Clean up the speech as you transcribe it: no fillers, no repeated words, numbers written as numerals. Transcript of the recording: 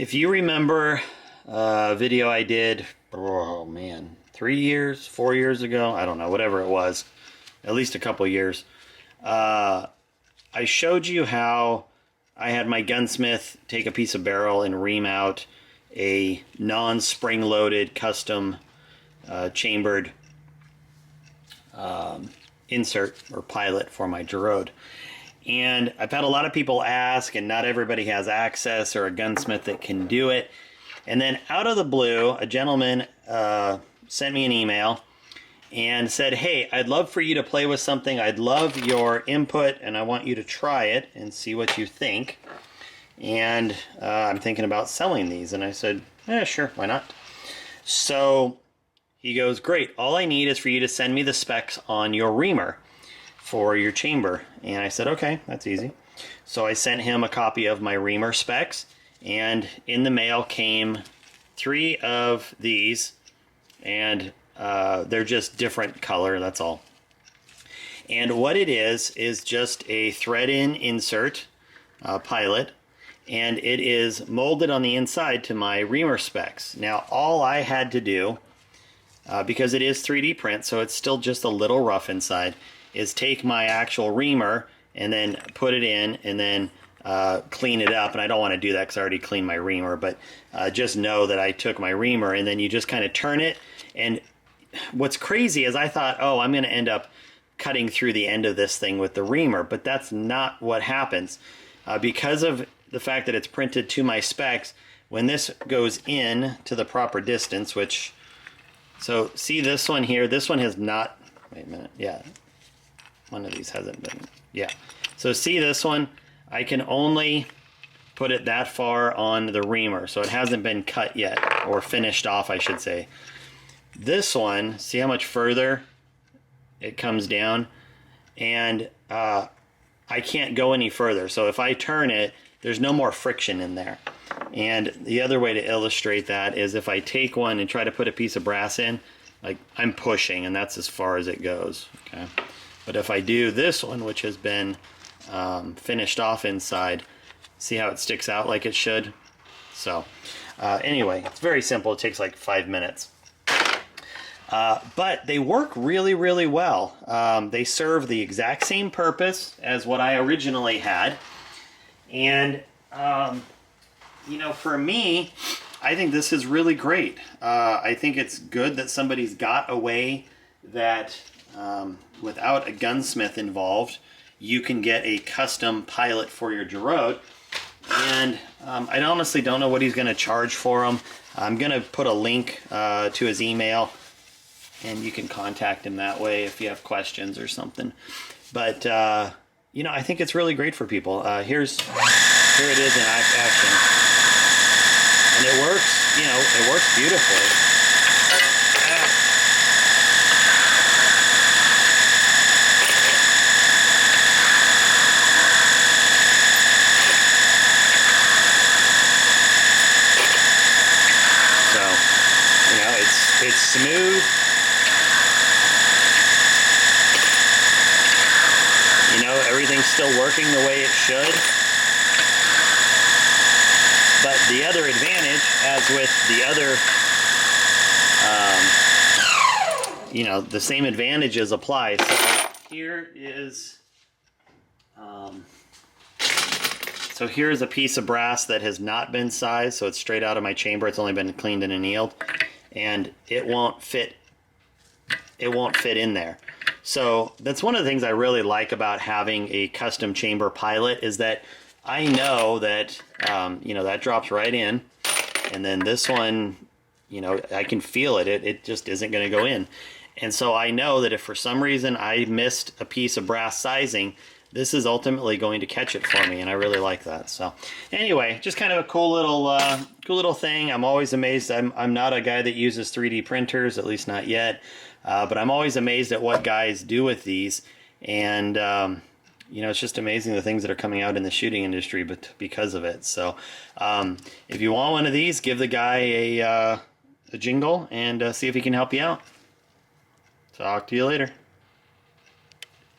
If you remember a video I did, oh man, 3 years, 4 years ago, I don't know, whatever it was, at least a couple years, I showed you how I had my gunsmith take a piece of barrel and ream out a non-spring loaded custom chambered insert or pilot for my Giraud. And I've had a lot of people ask, and not everybody has access or a gunsmith that can do it. And then out of the blue, a gentleman sent me an email and said, hey, I'd love for you to play with something. I'd love your input, and I want you to try it and see what you think. And I'm thinking about selling these. And I said, yeah, sure, why not? So he goes, great. All I need is for you to send me the specs on your reamer for your chamber. And I said, okay, that's easy. So I sent him a copy of my reamer specs, and in the mail came 3 of these, and they're just different color, that's all. And what it is just a thread-in insert pilot, and it is molded on the inside to my reamer specs. Now all I had to do, because it is 3D print, so it's still just a little rough inside, is take my actual reamer and then put it in and then clean it up. And I don't want to do that because I already cleaned my reamer, but just know that I took my reamer and then you just kind of turn it. And what's crazy is I thought, oh, I'm going to end up cutting through the end of this thing with the reamer, but that's not what happens. Because of the fact that it's printed to my specs, when this goes in to the proper distance, which, so see this one here, this one has not, wait a minute, yeah. One of these hasn't been, yeah. So see this one, I can only put it that far on the reamer, so it hasn't been cut yet, or finished off, I should say. This one, see how much further it comes down, and I can't go any further. So if I turn it, there's no more friction in there. And the other way to illustrate that is if I take one and try to put a piece of brass in, like I'm pushing, and that's as far as it goes, okay? But if I do this one, which has been finished off inside, see how it sticks out like it should? So anyway, it's very simple. It takes like 5 minutes. But they work really, really well. They serve the exact same purpose as what I originally had. And, you know, for me, I think this is really great. I think it's good that somebody's got a way that without a gunsmith involved, you can get a custom pilot for your Giraud. And I honestly don't know what he's going to charge for them. I'm going to put a link to his email, and you can contact him that way if you have questions or something. But you know, I think it's really great for people. Here it is in action, and it works. You know, it works beautifully. It's smooth. You know, everything's still working the way it should. But the other advantage, as with the other, you know, the same advantages apply. So here is, so here's a piece of brass that has not been sized, so it's straight out of my chamber. It's only been cleaned and annealed. And it won't fit in there. So that's one of the things I really like about having a custom chamber pilot, is that I know that you know, that drops right in, and then this one, you know, I can feel it. It just isn't going to go in. And so I know that if for some reason I missed a piece of brass sizing, this is ultimately going to catch it for me, and I really like that. So anyway, just kind of a cool little thing. I'm always amazed. I'm not a guy that uses 3D printers, at least not yet, but I'm always amazed at what guys do with these. And you know, it's just amazing the things that are coming out in the shooting industry, but because of it. So if you want one of these, give the guy a jingle and see if he can help you out. Talk to you later.